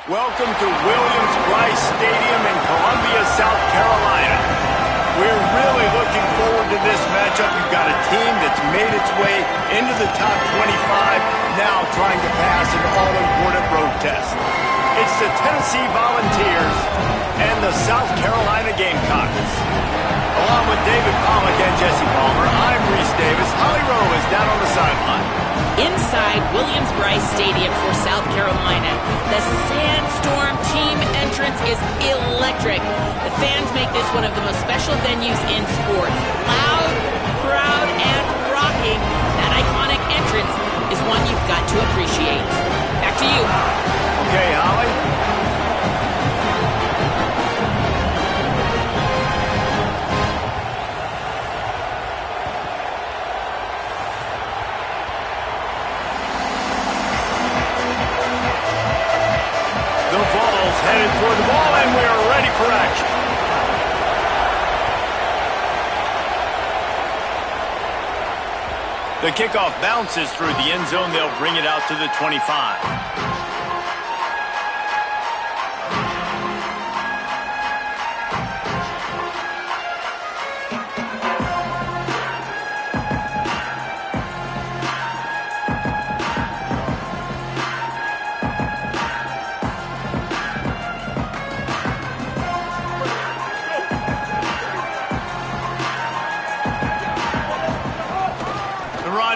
Welcome to Williams-Brice Stadium in Columbia, South Carolina. We're really looking forward to this matchup. You've got a team that's made its way into the top 25, now trying to pass an all-important road test. It's the Tennessee Volunteers and the South Carolina Gamecocks. Along with David Pollack and Jesse Palmer, I'm Reese Davis. Holly Rowe is down on the sideline. Inside Williams-Brice Stadium for South Carolina, the Sandstorm team entrance is electric. The fans make this one of the most special venues in sports. Loud, proud, and rocking. That iconic entrance is one you've got to appreciate. Back to you. Okay, Holly. The Vols headed toward the ball, and we're ready for action. The kickoff bounces through the end zone. They'll bring it out to the 25.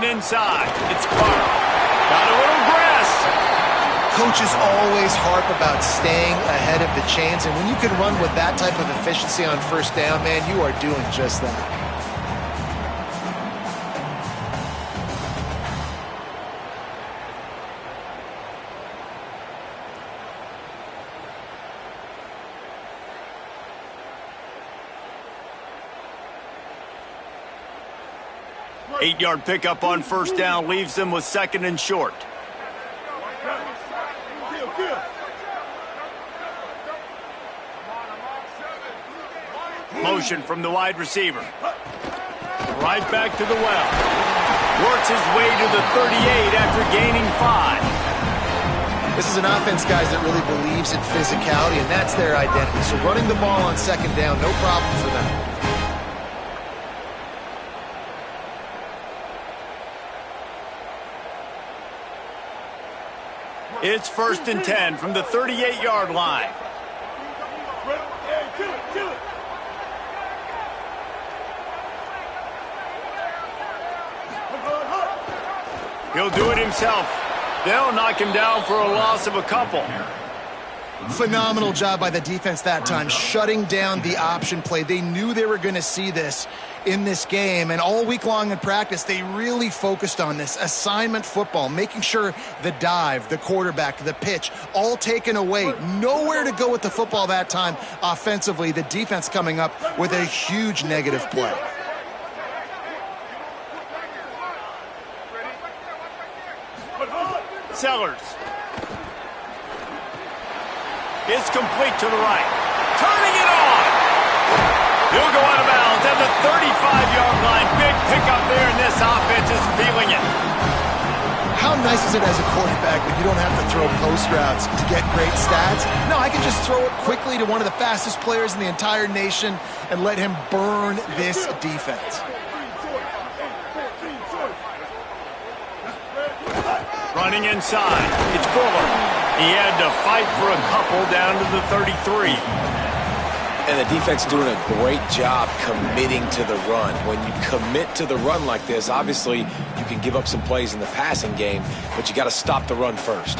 Inside, it's Clark. Got a little grass. Coaches always harp about staying ahead of the chains, and when you can run with that type of efficiency on first down, man, you are doing just that. Eight-yard pickup on first down leaves them with second and short. Motion from the wide receiver. Right back to the well. Works his way to the 38 after gaining 5. This is an offense, guys, that really believes in physicality, and that's their identity. So running the ball on second down, no problem for them. It's first and 10 from the 38-yard line. He'll do it himself. They'll knock him down for a loss of a couple. Phenomenal job by the defense that time, shutting down the option play. They knew they were going to see this in this game, and all week long in practice, they really focused on this assignment football, making sure the dive, the quarterback, the pitch, all taken away. Nowhere to go with the football that time offensively. The defense coming up with a huge negative play. Sellers. It's complete to the right. Turning it on. He'll go out of bounds at the 35-yard line. Big pickup there, and this offense is feeling it. How nice is it as a quarterback when you don't have to throw post routes to get great stats? No, I can just throw it quickly to one of the fastest players in the entire nation and let him burn this defense. Running inside, it's Fuller. He had to fight for a couple down to the 33. And the defense doing a great job committing to the run. When you commit to the run like this, obviously you can give up some plays in the passing game, but you got to stop the run first.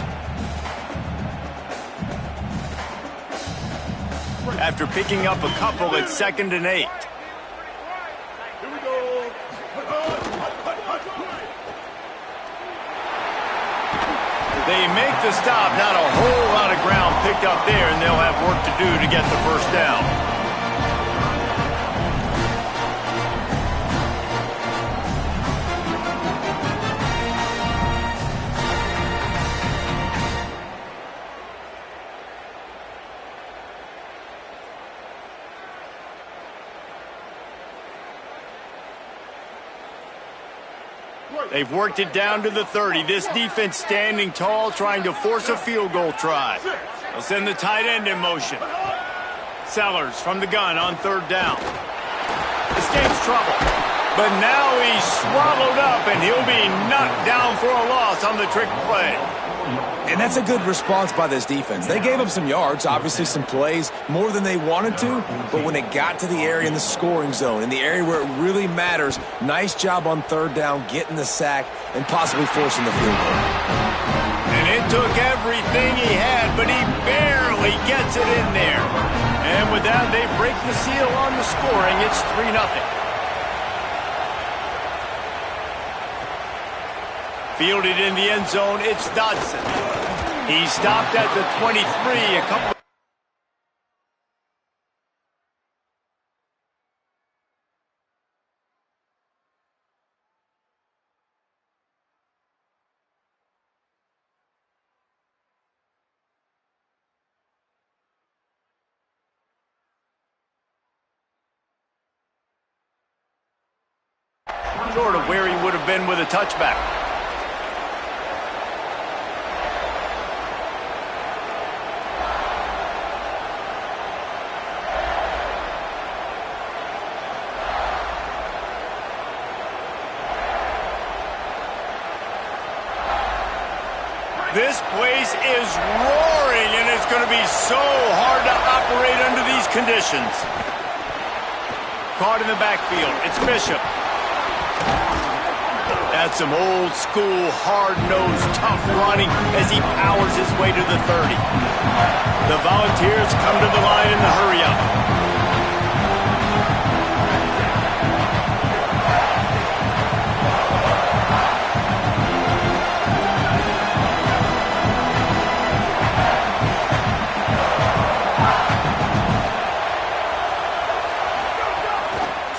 After picking up a couple, it's second and 8. They make the stop, not a whole lot of ground picked up there, and they'll have work to do to get the first down. They've worked it down to the 30. This defense standing tall, trying to force a field goal try. They'll send the tight end in motion. Sellers from the gun on third down. Escapes trouble. But now he's swallowed up, and he'll be knocked down for a loss on the trick play. And that's a good response by this defense. They gave up some yards, obviously some plays, more than they wanted to, but when it got to the area in the scoring zone, in the area where it really matters, nice job on third down, getting the sack, and possibly forcing the field goal. And it took everything he had, but he barely gets it in there. And with that, they break the seal on the scoring. It's 3-0. Fielded in the end zone, it's Dodson. He stopped at the 23, a couple. Short of where he would have been with a touchback. This place is roaring, and it's going to be so hard to operate under these conditions. Caught in the backfield. It's Bishop. That's some old-school, hard-nosed, tough running as he powers his way to the 30. The Volunteers come to the line in the hurry-up.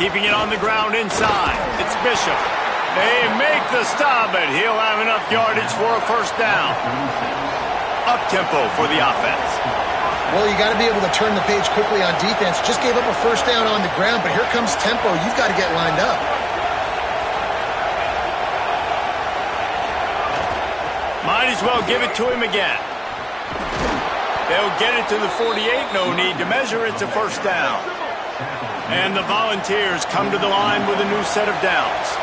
Keeping it on the ground inside. It's Bishop. They make the stop, but he'll have enough yardage for a first down. Up-tempo for the offense. Well, you got to be able to turn the page quickly on defense. Just gave up a first down on the ground, but here comes tempo. You've got to get lined up. Might as well give it to him again. They'll get it to the 48. No need to measure. It's a first down. And the Volunteers come to the line with a new set of downs.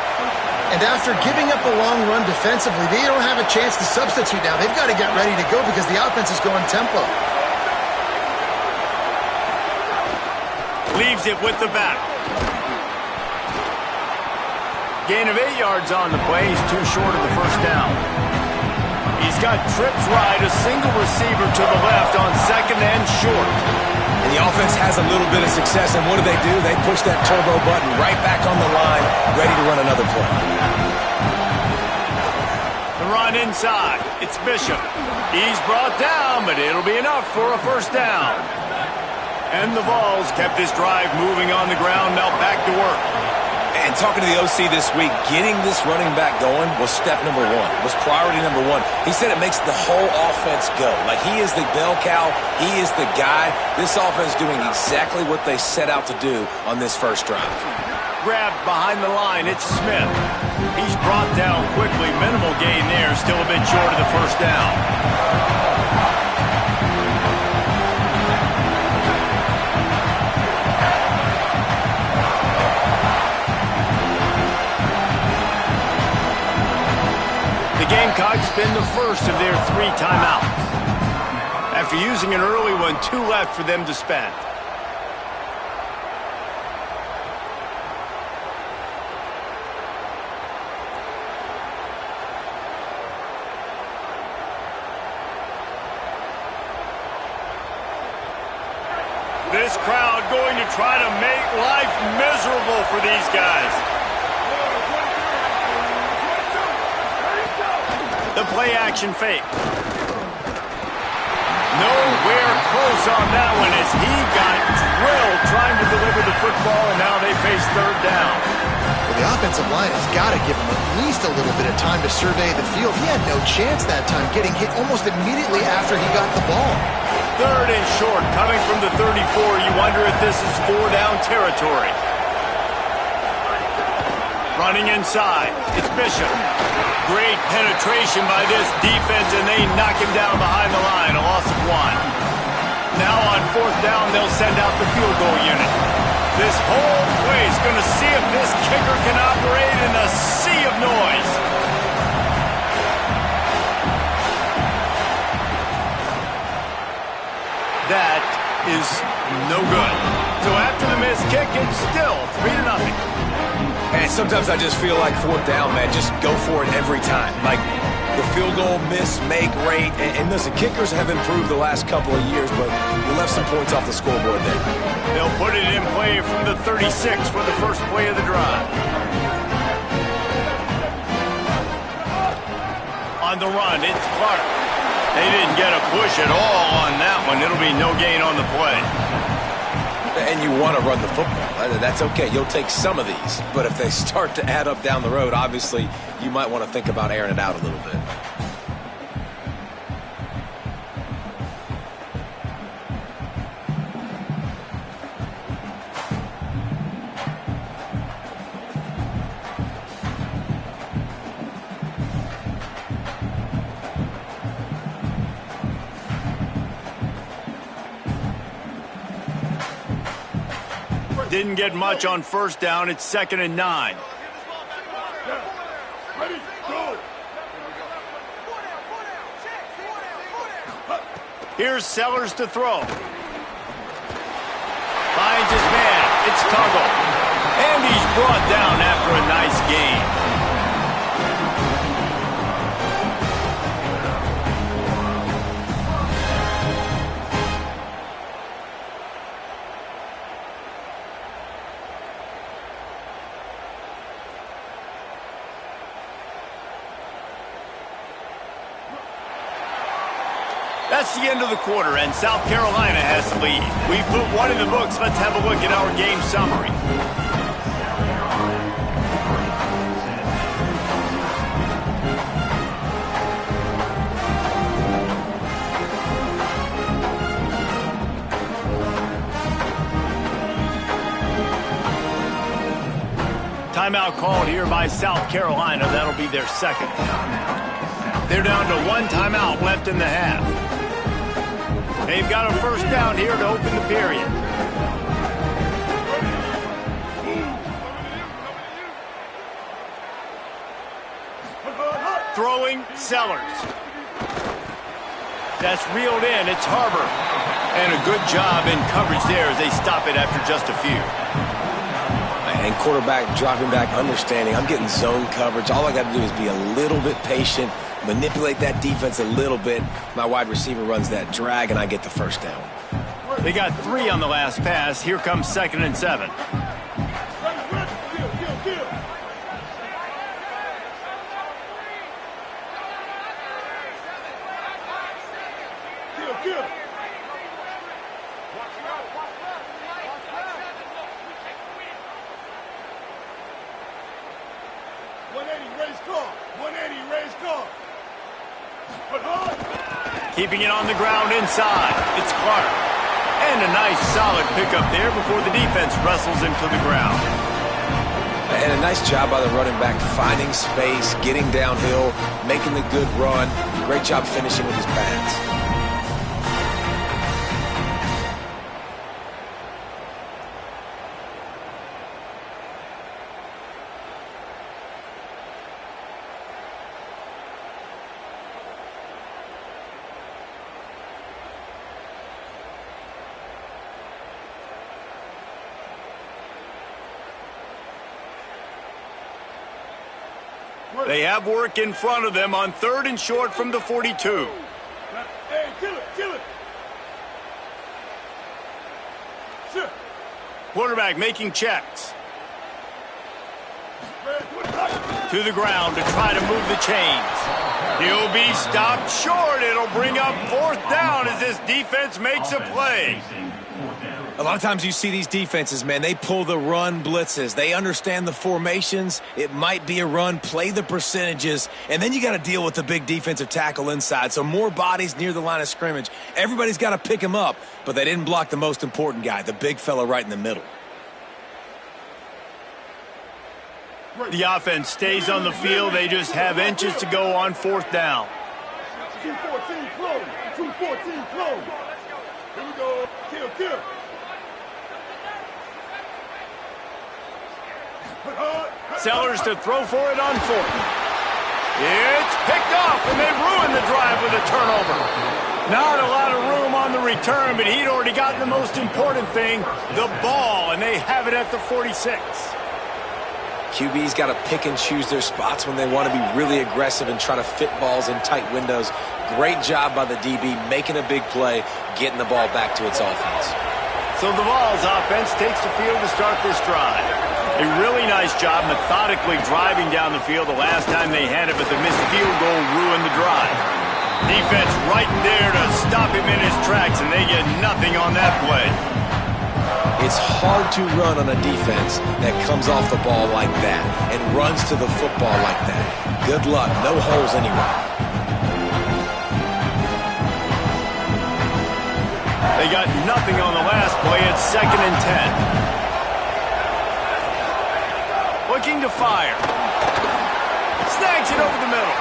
And after giving up a long run defensively, they don't have a chance to substitute now. They've got to get ready to go because the offense is going tempo. Leaves it with the back. Gain of 8 yards on the play. He's too short of the first down. He's got trips right, a single receiver to the left on second and short. And the offense has a little bit of success, and what do? They push that turbo button right back on the line, ready to run another play. The run inside. It's Bishop. He's brought down, but it'll be enough for a first down. And the Vols kept this drive moving on the ground, now back to work. And talking to the OC this week, getting this running back going was step number one, was priority number one. He said it makes the whole offense go. Like, he is the bell cow, he is the guy. This offense doing exactly what they set out to do on this first drive. Grabbed behind the line, it's Smith. He's brought down quickly, minimal gain there, still a bit short of the first down. Gamecocks spend the first of their 3 timeouts. After using an early one, 2 left for them to spend. This crowd going to try to make life miserable for these guys. The play-action fake. Nowhere close on that one as he got drilled trying to deliver the football, and now they face third down. Well, the offensive line has got to give him at least a little bit of time to survey the field. He had no chance that time, getting hit almost immediately after he got the ball. Third and short, coming from the 34. You wonder if this is 4-down territory. Running inside, it's Bishop. Great penetration by this defense, and they knock him down behind the line, a loss of 1. Now on 4th down, they'll send out the field goal unit. This whole place going to see if this kicker can operate in a sea of noise. That is no good. So after the missed kick, it's still 3-0. And sometimes I just feel like 4th down, man. Just go for it every time. Like the field goal miss, make, rate. And listen, kickers have improved the last couple of years, but you left some points off the scoreboard there. They'll put it in play from the 36 for the first play of the drive. On the run, it's Clark. They didn't get a push at all on that one. It'll be no gain on the play. And you want to run the football. That's okay. You'll take some of these. But if they start to add up down the road, obviously, you might want to think about airing it out a little bit. Didn't get much on 1st down. It's 2nd and 9. Here's Sellers to throw. Finds his man. It's Tuggle. And he's brought down after a nice gain. That's the end of the quarter, and South Carolina has the lead. We put one in the books. Let's have a look at our game summary. Timeout called here by South Carolina. That'll be their 2nd. They're down to 1 timeout left in the half. They've got a 1st down here to open the period. Throwing, Sellers. That's reeled in. It's Harbor. And a good job in coverage there as they stop it after just a few. And quarterback dropping back, understanding I'm getting zone coverage. All I got to do is be a little bit patient, manipulate that defense a little bit. My wide receiver runs that drag, and I get the 1st down. They got 3 on the last pass. Here comes 2nd and 7. Keeping it on the ground inside. It's Clark. And a nice solid pickup there before the defense wrestles him to the ground. And a nice job by the running back, finding space, getting downhill, making the good run. Great job finishing with his pads. They have work in front of them on 3rd and short from the 42. Hey, kill it. Sure. Quarterback making checks. To the ground to try to move the chains. He'll be stopped short. It'll bring up 4th down as this defense makes a play. A lot of times you see these defenses, man, they pull the run blitzes. They understand the formations. It might be a run, play the percentages, and then you got to deal with the big defensive tackle inside. So more bodies near the line of scrimmage. Everybody's got to pick him up, but they didn't block the most important guy, the big fella right in the middle. The offense stays on the field. They just have inches to go on 4th down. 2-14 close. 2-14 close. Here we go. Kill. Sellers to throw for it on 4th. It's picked off, and they ruin the drive with a turnover. Not a lot of room on the return, but he'd already gotten the most important thing, the ball, and they have it at the 46. QB's got to pick and choose their spots when they want to be really aggressive and try to fit balls in tight windows. Great job by the DB making a big play, getting the ball back to its offense. So the Vols offense takes the field to start this drive. A really nice job methodically driving down the field the last time they had it, but the missed field goal ruined the drive. Defense right in there to stop him in his tracks, and they get nothing on that play. It's hard to run on a defense that comes off the ball like that and runs to the football like that. Good luck. No holes anyway. They got nothing on the last play. It's 2nd and 10. Looking to fire. Snags it over the middle.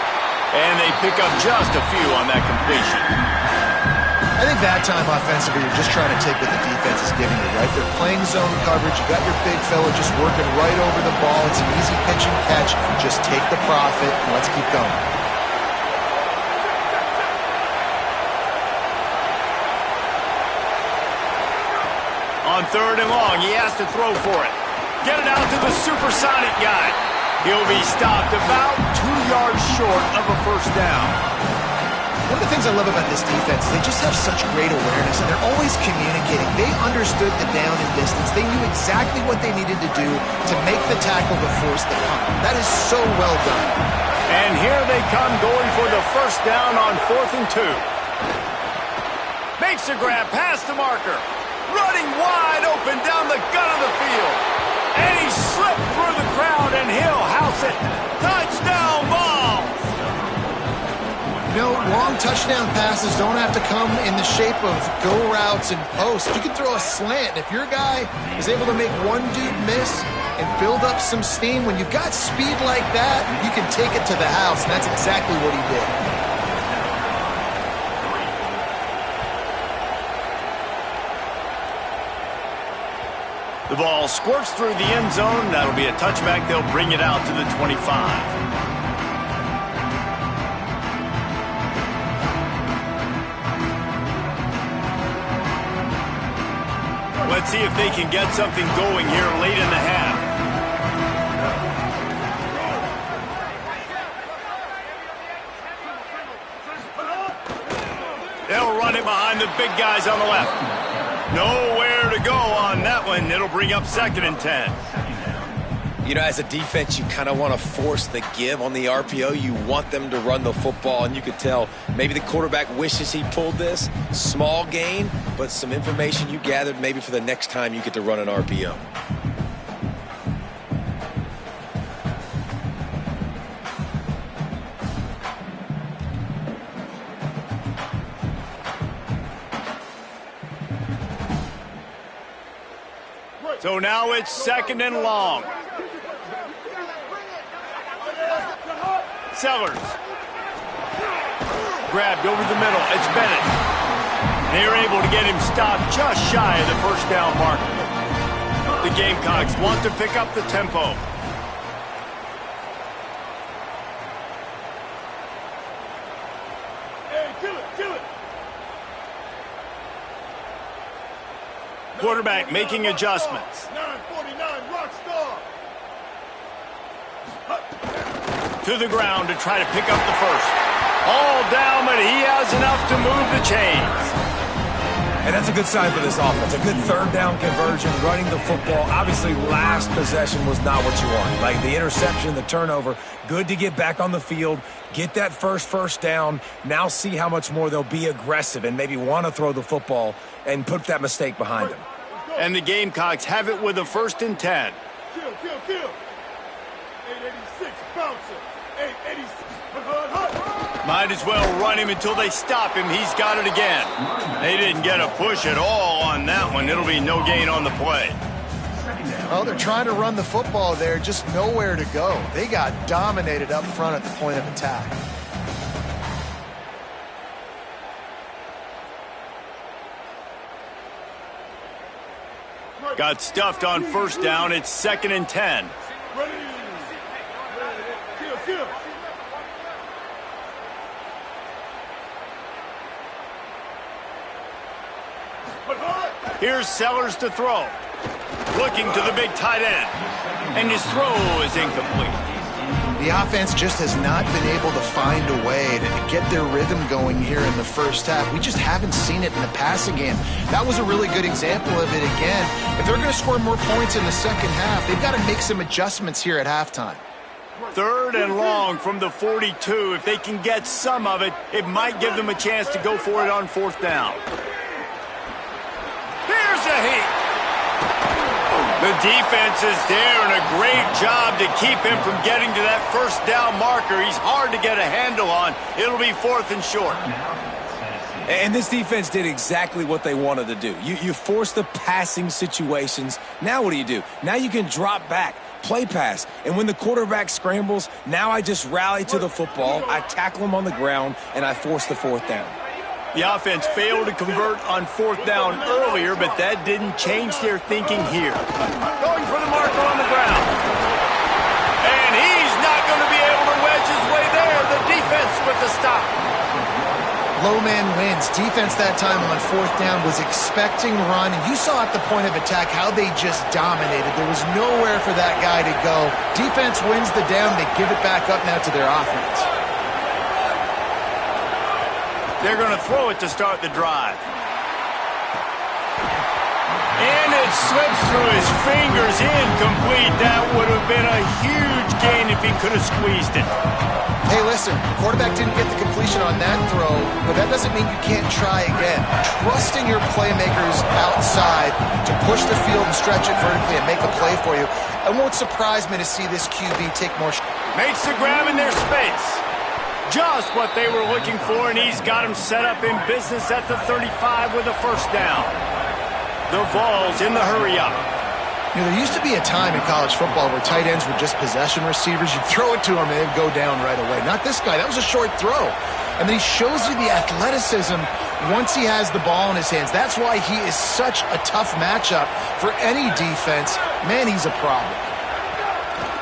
And they pick up just a few on that completion. I think that time offensively, you're just trying to take what the defense is giving you, right? They're playing zone coverage. You got your big fella just working right over the ball. It's an easy pitch and catch. Just take the profit and let's keep going. On 3rd and long, he has to throw for it. Get it out to the supersonic guy. He'll be stopped about 2 yards short of a 1st down. One of the things I love about this defense is they just have such great awareness, and they're always communicating. They understood the down and distance. They knew exactly what they needed to do to make the tackle to force the punt. That is so well done. And here they come going for the 1st down on 4th and 2. Makes a grab past the marker. Running wide open down the gut of the field. And he slipped through the crowd, and he'll house it. Touchdown, Vols! You know, long touchdown passes don't have to come in the shape of go routes and posts. You can throw a slant. If your guy is able to make one dude miss and build up some steam, when you've got speed like that, you can take it to the house, and that's exactly what he did. The ball squirts through the end zone. That'll be a touchback. They'll bring it out to the 25. Let's see if they can get something going here late in the half. They'll run it behind the big guys on the left. Nowhere to go on that one. It'll bring up 2nd and 10. You know, as a defense, you kind of want to force the give on the RPO. You want them to run the football, and you could tell maybe the quarterback wishes he pulled this. Small gain, but some information you gathered maybe for the next time you get to run an RPO. So now it's 2nd and long. Sellers. Grabbed over the middle. It's Bennett. They're able to get him stopped just shy of the 1st down marker. The Gamecocks want to pick up the tempo. Hey, kill it. Quarterback making adjustments. 949 rock star. To the ground to try to pick up the 1st. All down, but he has enough to move the chains. And that's a good sign for this offense. A good 3rd down conversion, running the football. Obviously, last possession was not what you want. Like the interception, the turnover. Good to get back on the field, get that first down. Now see how much more they'll be aggressive and maybe want to throw the football and put that mistake behind them. And the Gamecocks have it with a 1st and 10. Kill. 886 bouncer. 886. Might as well run him until they stop him. He's got it again. They didn't get a push at all on that one. It'll be no gain on the play. Well, they're trying to run the football there, just nowhere to go. They got dominated up front at the point of attack. Got stuffed on first down. It's 2nd and 10. Ready. Kill. Here's Sellers to throw. Looking to the big tight end. And his throw is incomplete. The offense just has not been able to find a way to get their rhythm going here in the first half. We just haven't seen it in the passing game. That was a really good example of it again. If they're going to score more points in the second half, they've got to make some adjustments here at halftime. 3rd and long from the 42. If they can get some of it, it might give them a chance to go for it on 4th down. Here's a heat. The defense is there, and a great job to keep him from getting to that first down marker. He's hard to get a handle on. It'll be 4th and short. And this defense did exactly what they wanted to do. You force the passing situations. Now what do? Now you can drop back, play pass. And when the quarterback scrambles, now I just rally to the football, I tackle him on the ground, and I force the 4th down. The offense failed to convert on 4th down earlier, but that didn't change their thinking here. Going for the marker on the ground. And he's not going to be able to wedge his way there. The defense with the stop. Low man wins. Defense that time on 4th down was expecting run, and you saw at the point of attack how they just dominated. There was nowhere for that guy to go. Defense wins the down. They give it back up now to their offense. They're going to throw it to start the drive. And it slips through his fingers, incomplete. That would have been a huge gain if he could have squeezed it. Hey, listen, quarterback didn't get the completion on that throw, but that doesn't mean you can't try again. Trusting your playmakers outside to push the field and stretch it vertically and make a play for you. It won't surprise me to see this QB take more shots. Makes the grab in their space. Just what they were looking for, and he's got him set up in business at the 35 with a first down. The Vols in the hurry-up. You know, there used to be a time in college football where tight ends were just possession receivers. You'd throw it to him and they'd go down right away. Not this guy. That was a short throw. And then he shows you the athleticism once he has the ball in his hands. That's why he is such a tough matchup for any defense. Man, he's a problem.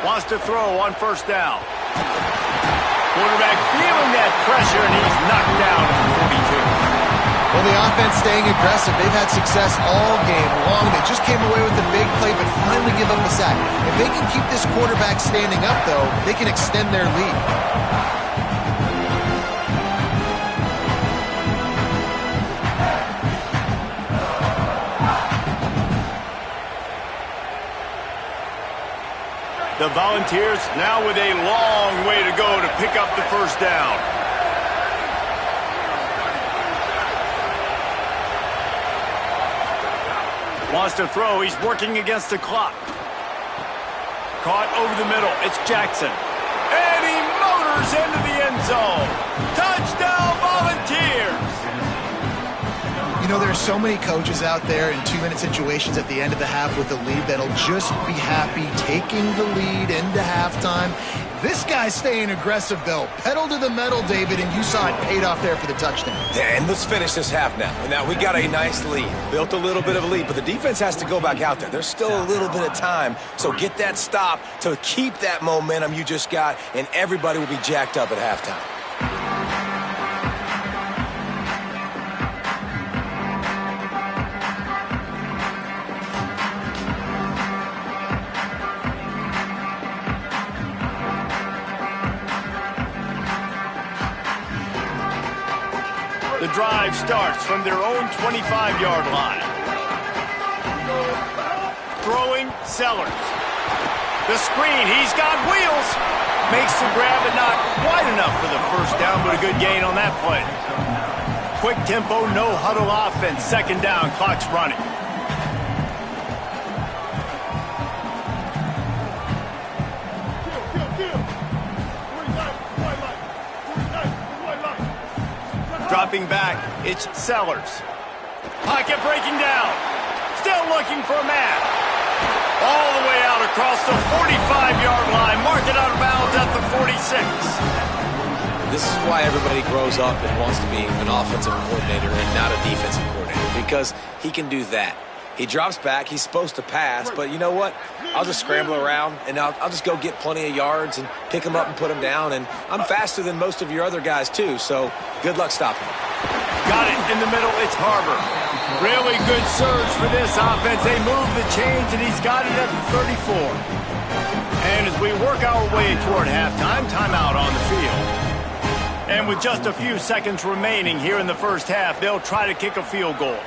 Wants to throw on first down. Quarterback feeling that pressure, and he's knocked down at the 42. Well, the offense staying aggressive. They've had success all game long. They just came away with a big play, but finally give up a sack. If they can keep this quarterback standing up, though, they can extend their lead. The Volunteers now with a long way to go to pick up the first down. Wants to throw. He's working against the clock. Caught over the middle. It's Jackson. And he motors into the end zone. Touchdown, Volunteers! You know, there are so many coaches out there in 2-minute situations at the end of the half with the lead that'll just be happy taking the lead into halftime. This guy's staying aggressive, though. Pedal to the metal, David, and you saw it paid off there for the touchdown. Yeah, and let's finish this half now. And now we got a nice lead. Built a little bit of a lead, but the defense has to go back out there. There's still a little bit of time, so get that stop to keep that momentum you just got, and everybody will be jacked up at halftime. The drive starts from their own 25-yard line. Throwing, Sellers. The screen, he's got wheels. Makes the grab, but not quite enough for the first down, but a good gain on that play. Quick tempo, no huddle offense. Second down, clock's running. Dropping back, it's Sellers. Pocket breaking down. Still looking for a man. All the way out across the 45-yard line. Mark it out of bounds at the 46. This is why everybody grows up and wants to be an offensive coordinator and not a defensive coordinator, because he can do that. He drops back. He's supposed to pass, but you know what? I'll just scramble around, and I'll just go get plenty of yards and pick him up and put him down, and I'm faster than most of your other guys, too, so good luck stopping him. Got it in the middle. It's Harbor. Really good surge for this offense. They move the chains, and he's got it at the 34. And as we work our way toward halftime, timeout on the field. And with just a few seconds remaining here in the first half, they'll try to kick a field goal.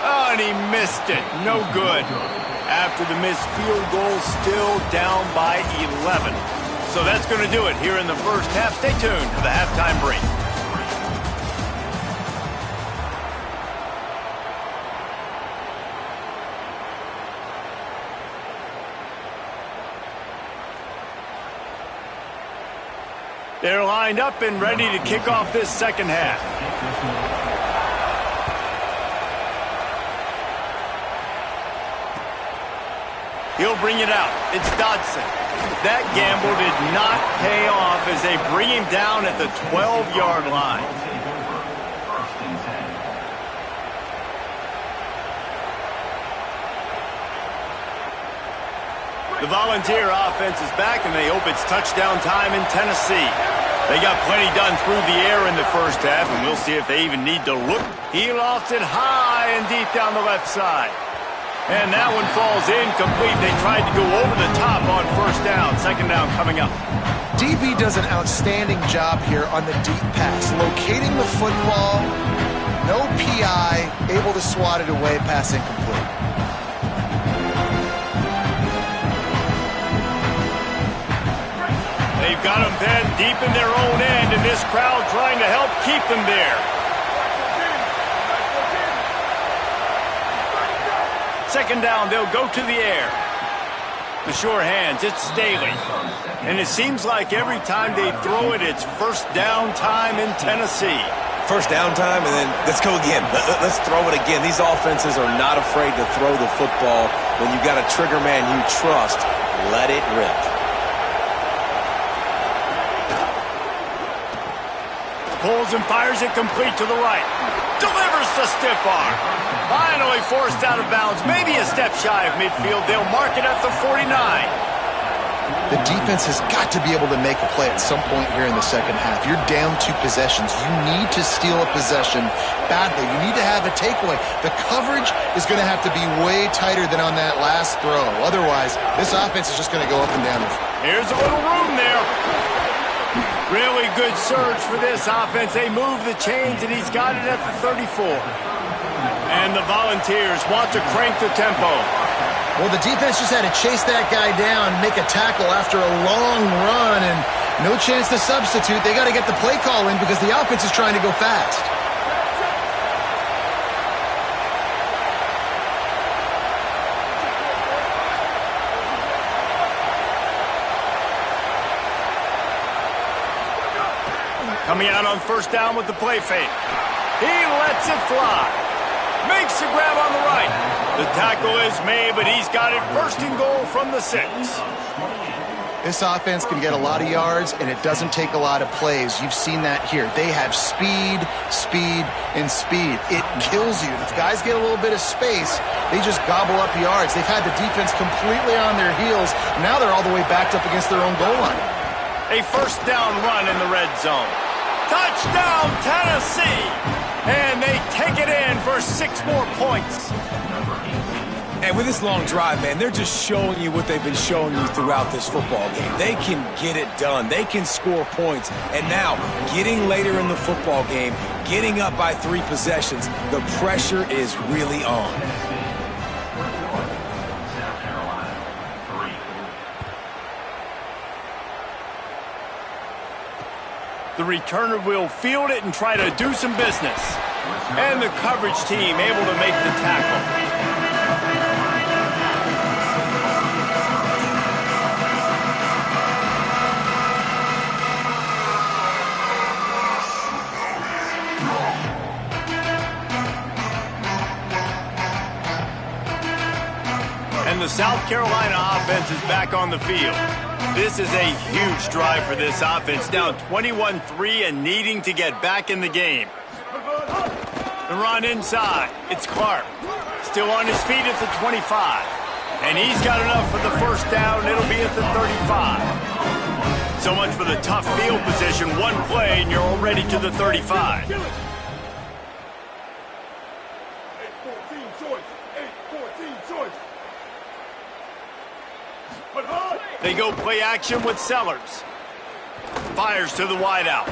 Oh, and he missed it. No good. After the missed field goal, still down by 11. So that's going to do it here in the first half. Stay tuned for the halftime break. They're lined up and ready to kick off this second half. He'll bring it out. It's Dodson. That gamble did not pay off as they bring him down at the 12-yard line. The Volunteer offense is back, and they hope it's touchdown time in Tennessee. They got plenty done through the air in the first half, and we'll see if they even need to look. He lost it high and deep down the left side. And that one falls incomplete. They tried to go over the top on first down. Second down coming up. DB does an outstanding job here on the deep pass. Locating the football, no PI, able to swat it away, pass incomplete. They've got them then deep in their own end, and this crowd trying to help keep them there. Second down, they'll go to the air. The sure hands, it's Staley. And it seems like every time they throw it, it's first down time in Tennessee. First down time, and then let's go again. Let's throw it again. These offenses are not afraid to throw the football. When you've got a trigger man you trust, let it rip. Pulls and fires it complete to the right. Delivers the stiff arm. Finally forced out of bounds. Maybe a step shy of midfield. They'll mark it at the 49. The defense has got to be able to make a play at some point here in the second half. You're down 2 possessions. You need to steal a possession badly. You need to have a takeaway. The coverage is going to have to be way tighter than on that last throw. Otherwise, this offense is just going to go up and down. Here's a little room there. Really good surge for this offense. They move the chains, and he's got it at the 34. And the Volunteers want to crank the tempo. Well, the defense just had to chase that guy down, make a tackle after a long run, and no chance to substitute. They got to get the play call in because the offense is trying to go fast. Coming out on first down with the play fake. He lets it fly. Makes the grab on the right. The tackle is made, but he's got it first and goal from the 6. This offense can get a lot of yards, and it doesn't take a lot of plays. You've seen that here. They have speed, speed, and speed. It kills you. If guys get a little bit of space, they just gobble up yards. They've had the defense completely on their heels. Now they're all the way backed up against their own goal line. A first down run in the red zone. Touchdown, Tennessee! And they take it in for 6 more points. And with this long drive, man, they're just showing you what they've been showing you throughout this football game. They can get it done. They can score points. And now, getting later in the football game, getting up by 3 possessions, the pressure is really on. The returner will field it and try to do some business. And the coverage team able to make the tackle. And the South Carolina offense is back on the field. This is a huge drive for this offense, down 21-3 and needing to get back in the game. The run inside. It's Clark. Still on his feet at the 25. And he's got enough for the first down. It'll be at the 35. So much for the tough field position. One play, and you're already to the 35. 8-14 choice. 8-14 choice. But hard. They go play action with Sellers. Fires to the wideout.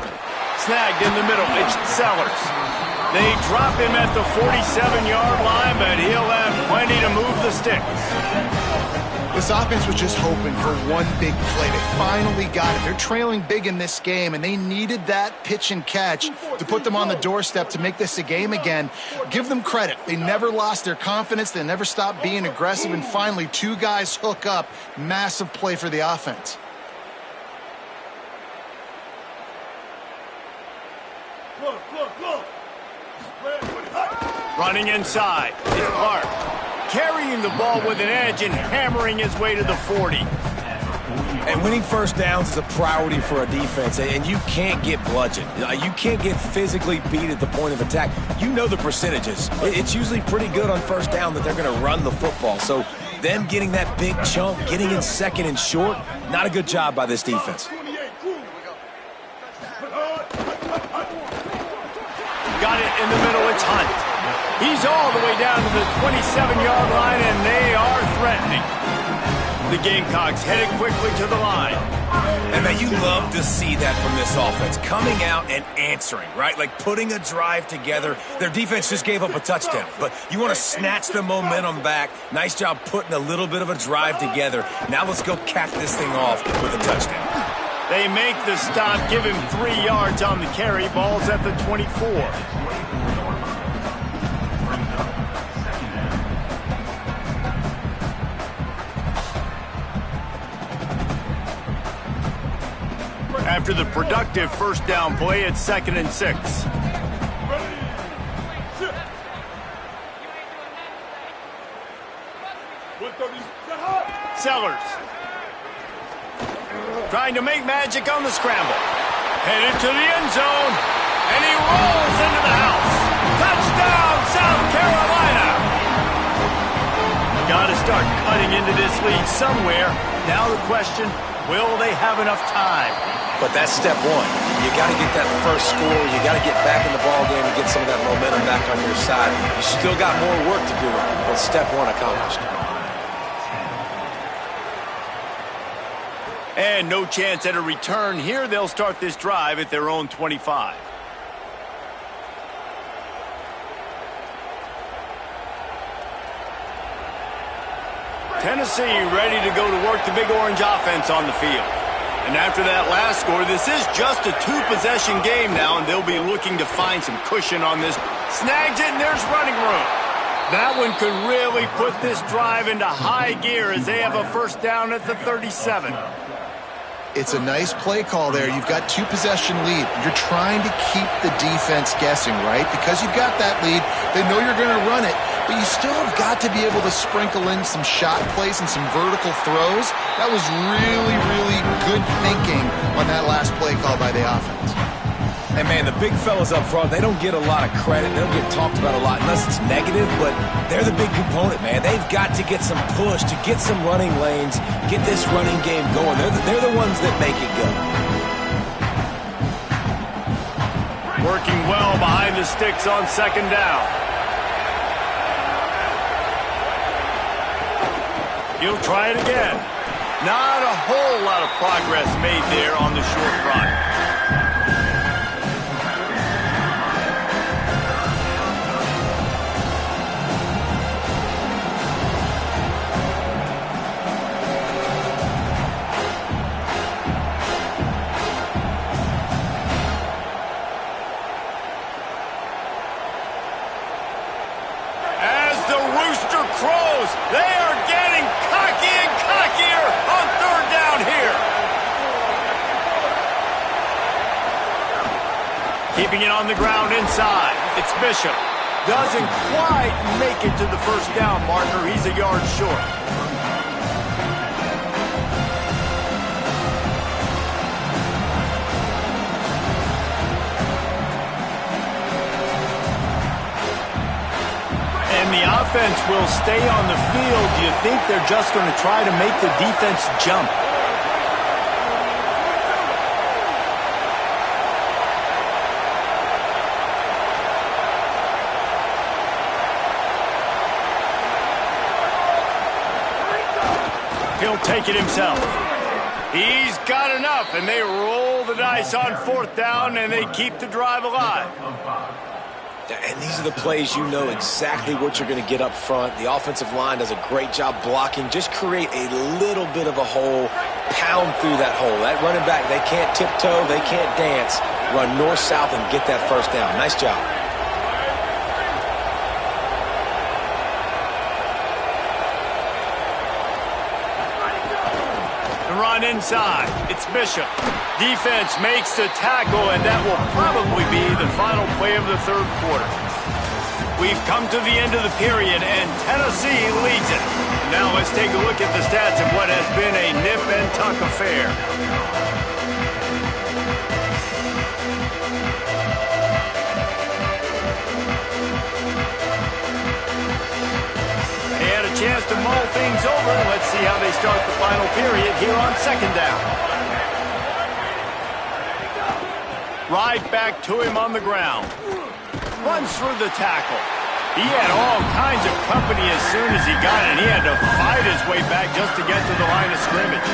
Snagged in the middle. It's Sellers. They drop him at the 47-yard line, but he'll have plenty to move the sticks. This offense was just hoping for one big play. They finally got it. They're trailing big in this game, and they needed that pitch and catch to put them on the doorstep to make this a game again. Give them credit. They never lost their confidence. They never stopped being aggressive, and finally, two guys hook up. Massive play for the offense. Running inside, it's Clark. Carrying the ball with an edge and hammering his way to the 40. And winning first downs is a priority for a defense, and you can't get bludgeoned. You can't get physically beat at the point of attack. You know the percentages. It's usually pretty good on first down that they're going to run the football. So them getting that big chunk, getting in second and short, not a good job by this defense. Got it in the middle, it's Hunt. He's all the way down to the 27-yard line, and they are threatening. The Gamecocks headed quickly to the line. And man, you love to see that from this offense, coming out and answering, right? Like putting a drive together. Their defense just gave up a touchdown, but you want to snatch the momentum back. Nice job putting a little bit of a drive together. Now let's go cap this thing off with a touchdown. They make the stop, give him 3 yards on the carry. Ball's at the 24. After the productive first down play, it's 2nd and 6. Sellers. Trying to make magic on the scramble. Headed to the end zone. And he rolls into the house. Touchdown, South Carolina. Got to start cutting into this lead somewhere. Now the question, will they have enough time? But that's step one. You got to get that first score. You got to get back in the ball game and get some of that momentum back on your side. You still got more work to do, but step one accomplished. And no chance at a return here. They'll start this drive at their own 25. Tennessee ready to go to work the Big Orange offense on the field. And after that last score, this is just a two-possession game now, and they'll be looking to find some cushion on this. Snags it, and there's running room. That one could really put this drive into high gear as they have a first down at the 37. It's a nice play call there. You've got two-possession lead. You're trying to keep the defense guessing, right? Because you've got that lead, they know you're going to run it, but you still have got to be able to sprinkle in some shot plays and some vertical throws. That was really, really good thinking on that last play call by the offense. And man, the big fellas up front, they don't get a lot of credit. They don't get talked about a lot unless it's negative, but they're the big component, man. They've got to get some push, to get some running lanes, get this running game going. They're the ones that make it go. Working well behind the sticks on second down. He'll try it again. Not a whole lot of progress made there on the short run. Crows, they are getting cocky and cockier on third down here. Keeping it on the ground inside. It's Bishop. Doesn't quite make it to the first down marker. He's a yard short. And the offense will stay on the field. Do you think they're just going to try to make the defense jump? He'll take it himself. He's got enough, and they roll the dice on 4th down, and they keep the drive alive. And these are the plays you know exactly what you're going to get up front. The offensive line does a great job blocking. Just create a little bit of a hole, pound through that hole. That running back, they can't tiptoe, they can't dance. Run north-south and get that 1st down. Nice job. Run inside. It's Bishop. Defense makes the tackle, and that will probably be the final play of the 3rd quarter. We've come to the end of the period, and Tennessee leads it. Now let's take a look at the stats of what has been a nip-and-tuck affair. Chance to mull things over. Let's see how they start the final period here on 2nd down. Right back to him on the ground. Runs through the tackle. He had all kinds of company as soon as he got it. He had to fight his way back just to get to the line of scrimmage.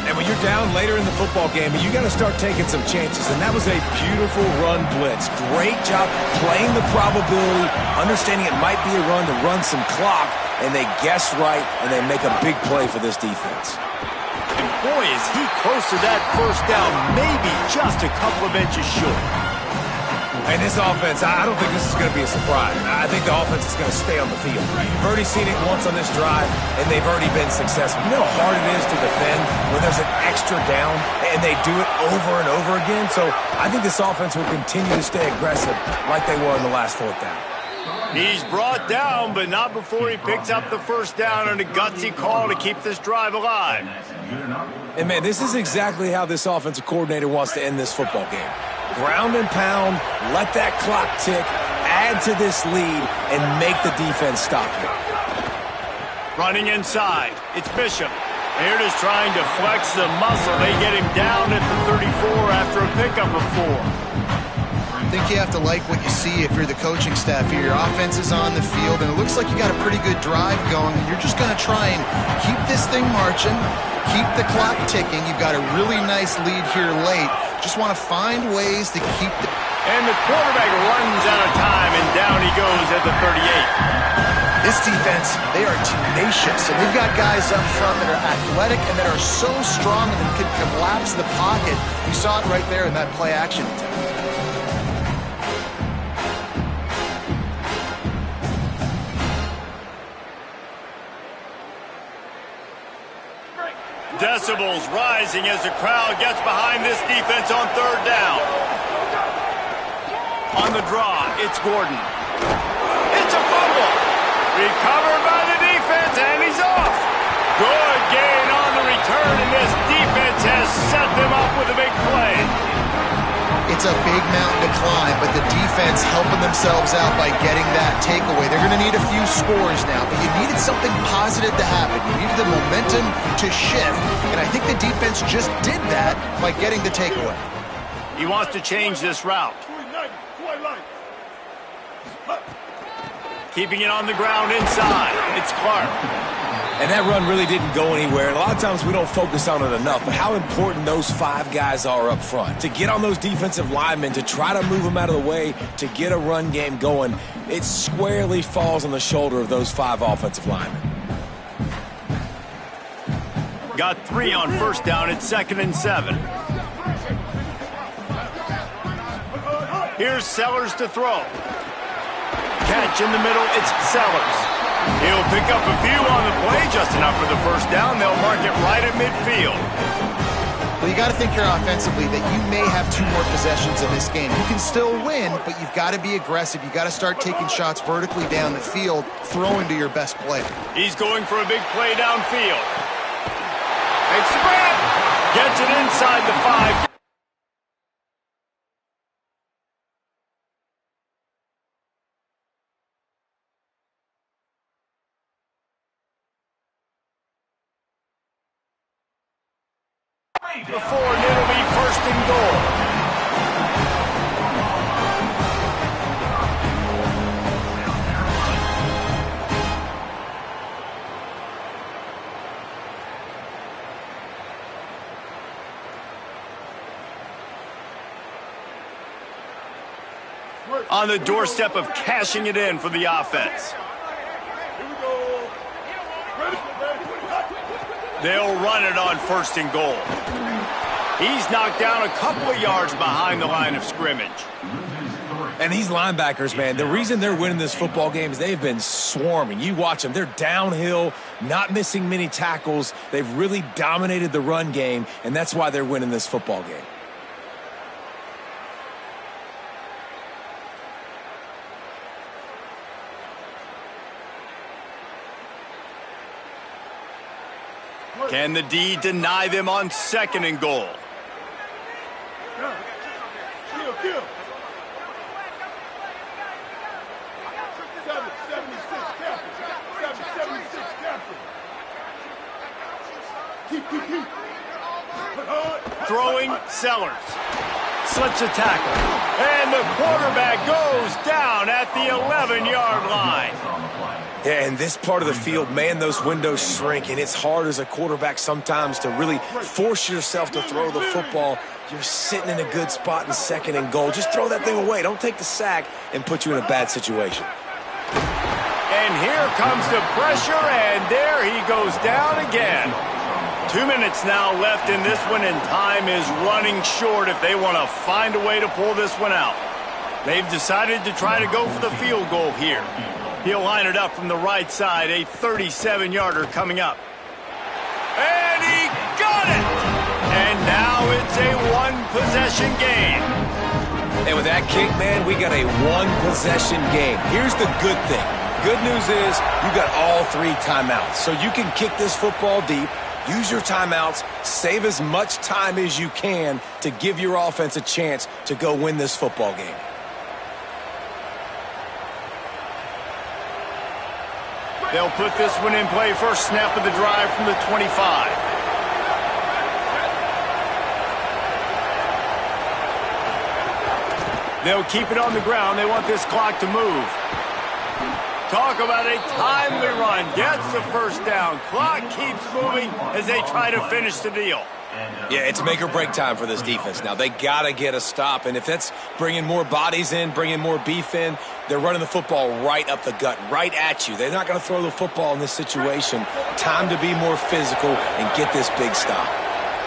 And when you're down later in the football game, you got to start taking some chances. And that was a beautiful run blitz. Great job playing the probability, understanding it might be a run to run some clock, and they guess right, and they make a big play for this defense. And boy, is he close to that 1st down, maybe just a couple of inches short. And this offense, I don't think this is going to be a surprise. I think the offense is going to stay on the field. You've already seen it once on this drive, and they've already been successful. You know how hard it is to defend when there's an extra down, and they do it over and over again. So I think this offense will continue to stay aggressive like they were in the last 4th down. He's brought down, but not before he picks up the 1st down and a gutsy call to keep this drive alive. And, man, this is exactly how this offensive coordinator wants to end this football game. Ground and pound, let that clock tick, add to this lead, and make the defense stop it. Running inside, it's Bishop. They're just trying to flex the muscle. They get him down at the 34 after a pickup of 4. I think you have to like what you see if you're the coaching staff here. Your offense is on the field, and it looks like you got a pretty good drive going, and you're just going to try and keep this thing marching, keep the clock ticking. You've got a really nice lead here late. Just want to find ways to keep the... And the quarterback runs out of time, and down he goes at the 38. This defense, they are tenacious, and they've got guys up front that are athletic and that are so strong and can collapse the pocket. You saw it right there in that play action attempt. Decibels rising as the crowd gets behind this defense on 3rd down. On the draw, it's Gordon. It's a fumble. Recovered by the defense, and he's off. Good gain on the return, and this defense has set them up with a big play. It's a big mountain to climb, but the defense helping themselves out by getting that takeaway. They're going to need a few scores now, but you needed something positive to happen. You needed the momentum to shift, and I think the defense just did that by getting the takeaway. He wants to change this route. Keeping it on the ground inside. It's Clark. And that run really didn't go anywhere. And a lot of times we don't focus on it enough, but how important those 5 guys are up front. To get on those defensive linemen, to try to move them out of the way, to get a run game going, it squarely falls on the shoulder of those 5 offensive linemen. Got 3 on 1st down at 2nd and 7. Here's Sellers to throw. Catch in the middle, it's Sellers. He'll pick up a few on the play, just enough for the 1st down. They'll mark it right at midfield. Well, you got to think here offensively that you may have 2 more possessions in this game. You can still win, but you've got to be aggressive. You've got to start taking shots vertically down the field, throwing to your best player. He's going for a big play downfield. It's the grab. Gets it inside the 5. before, and it'll be first and goal. On the doorstep of cashing it in for the offense. Here we go. Ready? They'll run it on first and goal. He's knocked down a couple of yards behind the line of scrimmage. And these linebackers, man, the reason they're winning this football game is they've been swarming. You watch them. They're downhill, not missing many tackles. They've really dominated the run game, and that's why they're winning this football game. Can the D deny them on second and goal? Kill. 776 captain. 776 captain. Keep. Throwing Sellers. Slips a tackle. And the quarterback goes down at the 11-yard line. Yeah, in this part of the field, man, those windows shrink, and it's hard as a quarterback sometimes to really force yourself to throw the football. You're sitting in a good spot in second and goal. Just throw that thing away. Don't take the sack and put you in a bad situation. And here comes the pressure, and there he goes down again. 2 minutes now left in this one, and time is running short if they want to find a way to pull this one out. They've decided to try to go for the field goal here. He'll line it up from the right side, a 37-yarder coming up. And he got it! And now it's a one-possession game. And with that kick, man, we got a one-possession game. Here's the good thing. Good news is you got all 3 timeouts. So you can kick this football deep, use your timeouts, save as much time as you can to give your offense a chance to go win this football game. They'll put this one in play. First snap of the drive from the 25. They'll keep it on the ground. They want this clock to move. Talk about a timely run. Gets the first down. Clock keeps moving as they try to finish the deal. Yeah, it's make or break time for this defense now. They got to get a stop, and if that's bringing more bodies in, bringing more beef in, they're running the football right up the gut, right at you. They're not going to throw the football in this situation. Time to be more physical and get this big stop.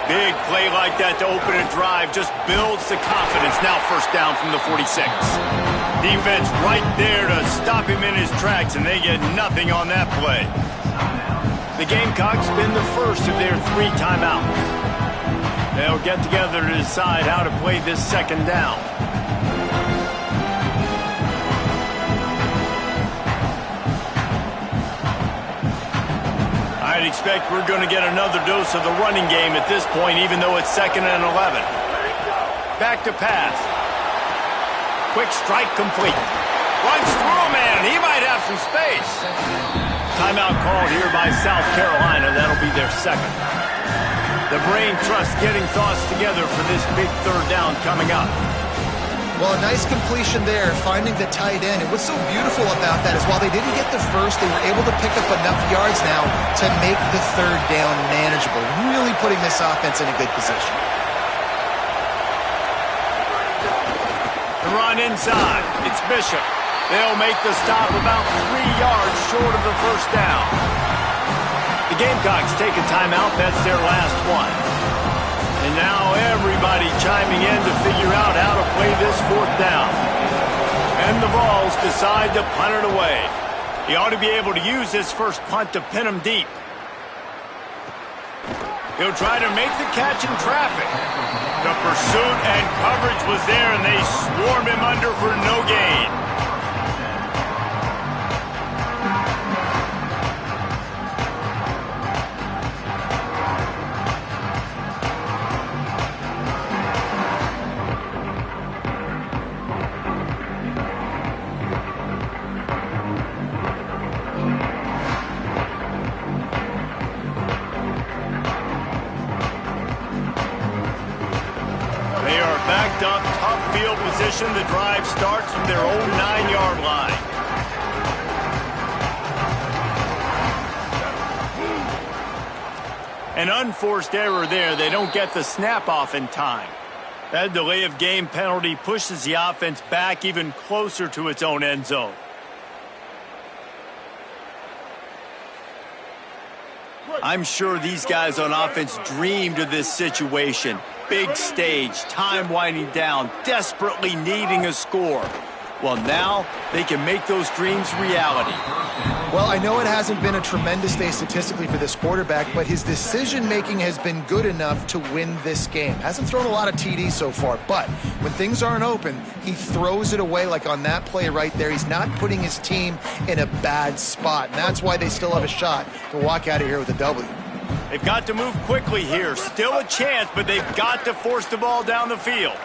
Big play like that to open a drive just builds the confidence. Now first down from the 46. Defense right there to stop him in his tracks, and they get nothing on that play. The Gamecocks spend the first of their 3 timeouts. They'll get together to decide how to play this second down. I'd expect we're going to get another dose of the running game at this point, even though it's 2nd and 11. Back to pass. Quick strike complete. Runs through a man. He might have some space. Timeout called here by South Carolina. That'll be their second. The brain trust getting thoughts together for this big third down coming up. Well, a nice completion there, finding the tight end. And what's so beautiful about that is while they didn't get the first, they were able to pick up enough yards now to make the third down manageable, really putting this offense in a good position. The run inside. It's Bishop. They'll make the stop about 3 yards short of the first down. The Gamecocks take a timeout. That's their last one. And now everybody chiming in to figure out how to play this 4th down. And the Vols decide to punt it away. He ought to be able to use this first punt to pin him deep. He'll try to make the catch in traffic. The pursuit and coverage was there, and they swarm him under for no gain. field position. The drive starts from their own 9-yard line. An unforced error there. They don't get the snap off in time. That delay of game penalty pushes the offense back even closer to its own end zone. I'm sure these guys on offense dreamed of this situation. Big stage, time winding down, desperately needing a score. Well, now they can make those dreams reality. Well, I know it hasn't been a tremendous day statistically for this quarterback, but his decision-making has been good enough to win this game. Hasn't thrown a lot of TDs so far, but when things aren't open, he throws it away like on that play right there. He's not putting his team in a bad spot, and that's why they still have a shot to walk out of here with a W. They've got to move quickly here. Still a chance, but they've got to force the ball down the field.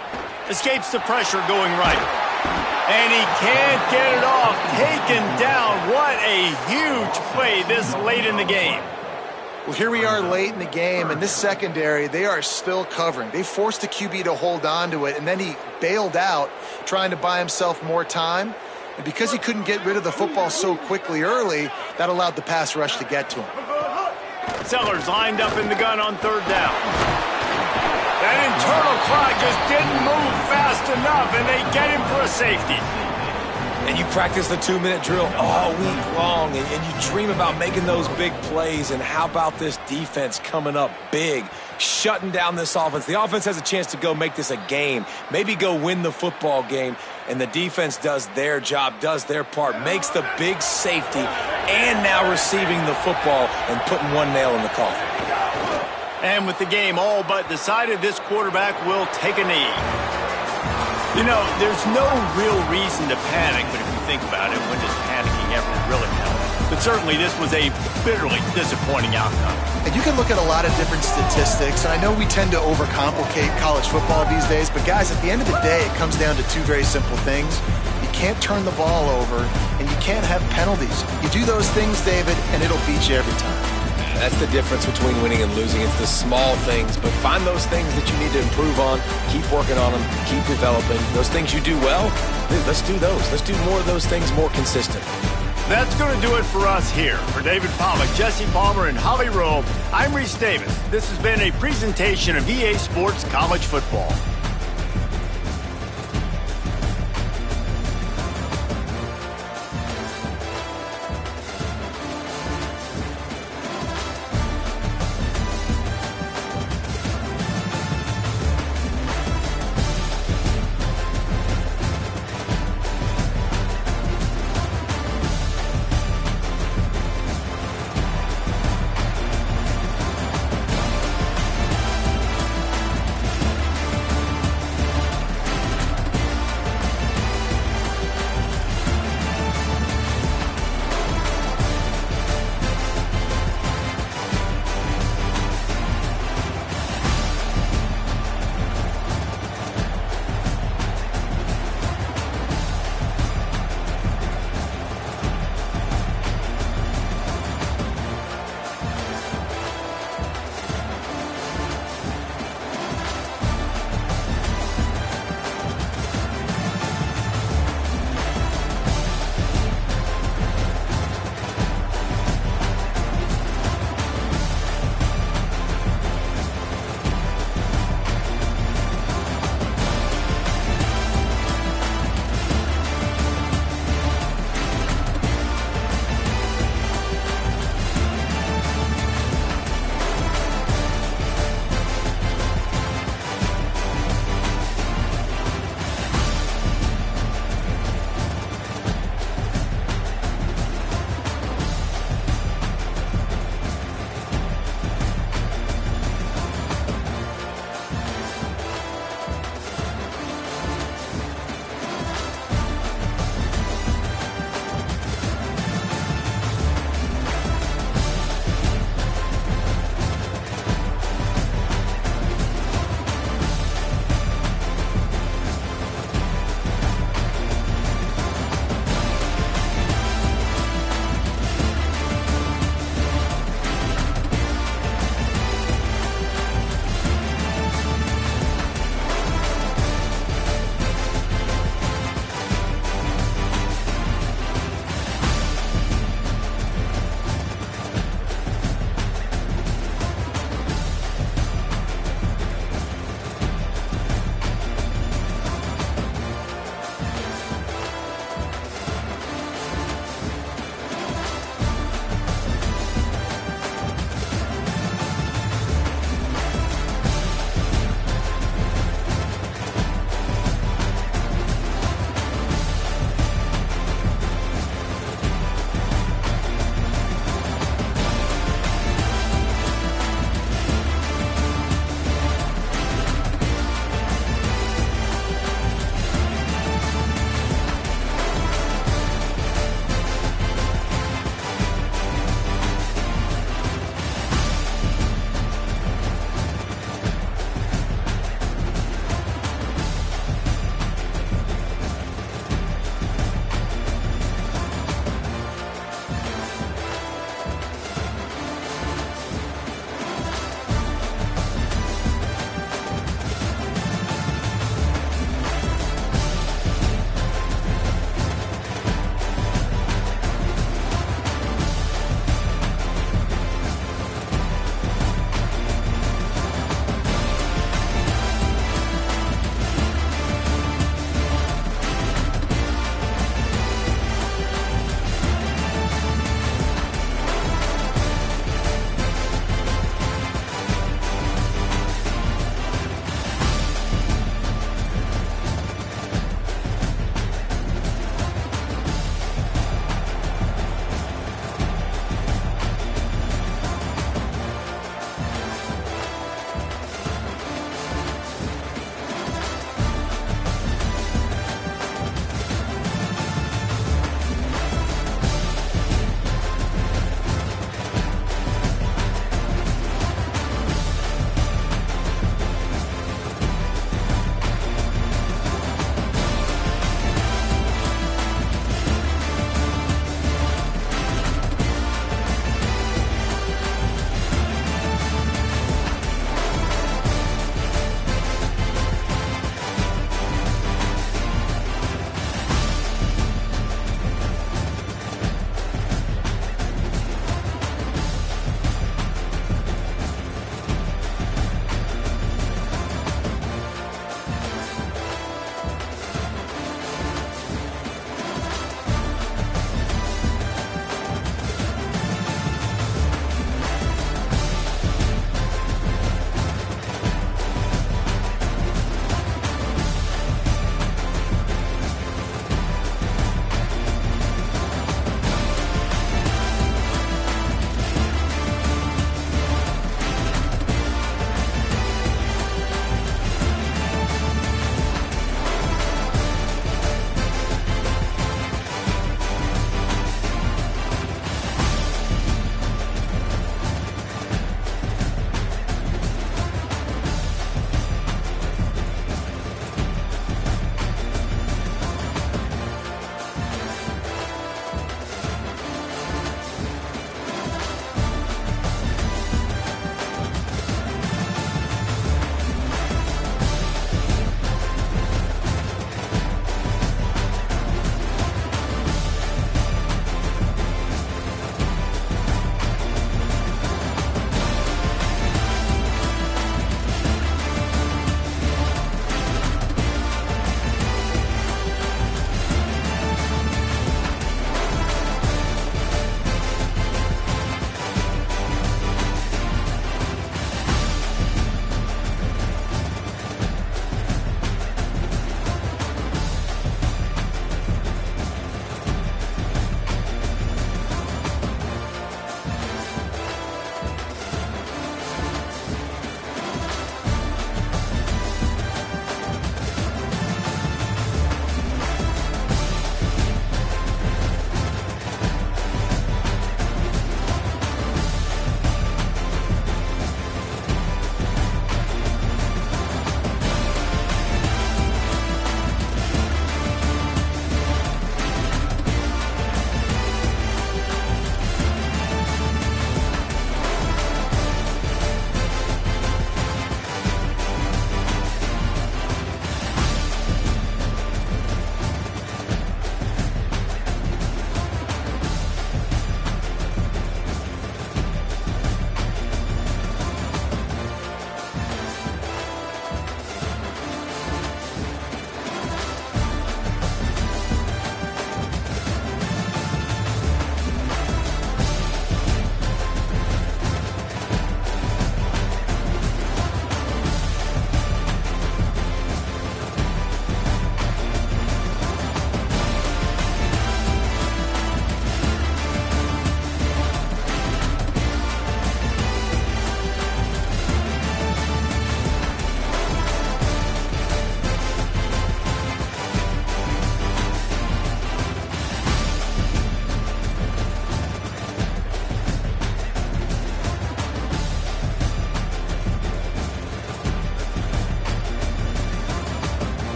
Escapes the pressure going right. And he can't get it off. Taken down. What a huge play this late in the game. Well, here we are late in the game, and this secondary, they are still covering. They forced the QB to hold on to it, and then he bailed out, trying to buy himself more time. And because he couldn't get rid of the football so quickly early, that allowed the pass rush to get to him. Sellers lined up in the gun on third down. That internal clock just didn't move fast enough, and they get him for a safety. And you practice the 2-minute drill all week long, and you dream about making those big plays, and how about this defense coming up big, shutting down this offense? The offense has a chance to go make this a game, maybe go win the football game, and the defense does their job, does their part, makes the big safety, and now receiving the football and putting one nail in the coffin. And with the game all but decided, this quarterback will take a knee. You know, there's no real reason to panic, but if you think about it, when does panicking ever really help? But certainly this was a bitterly disappointing outcome. And you can look at a lot of different statistics, and I know we tend to overcomplicate college football these days, but guys, at the end of the day, it comes down to two very simple things. You can't turn the ball over, and you can't have penalties. You do those things, David, and it'll beat you every time. That's the difference between winning and losing. It's the small things, but find those things that you need to improve on. Keep working on them. Keep developing. Those things you do well, let's do those. Let's do more of those things more consistent. That's going to do it for us here. For David Pollack, Jesse Palmer, and Holly Rowe, I'm Reese Davis. This has been a presentation of EA Sports College Football.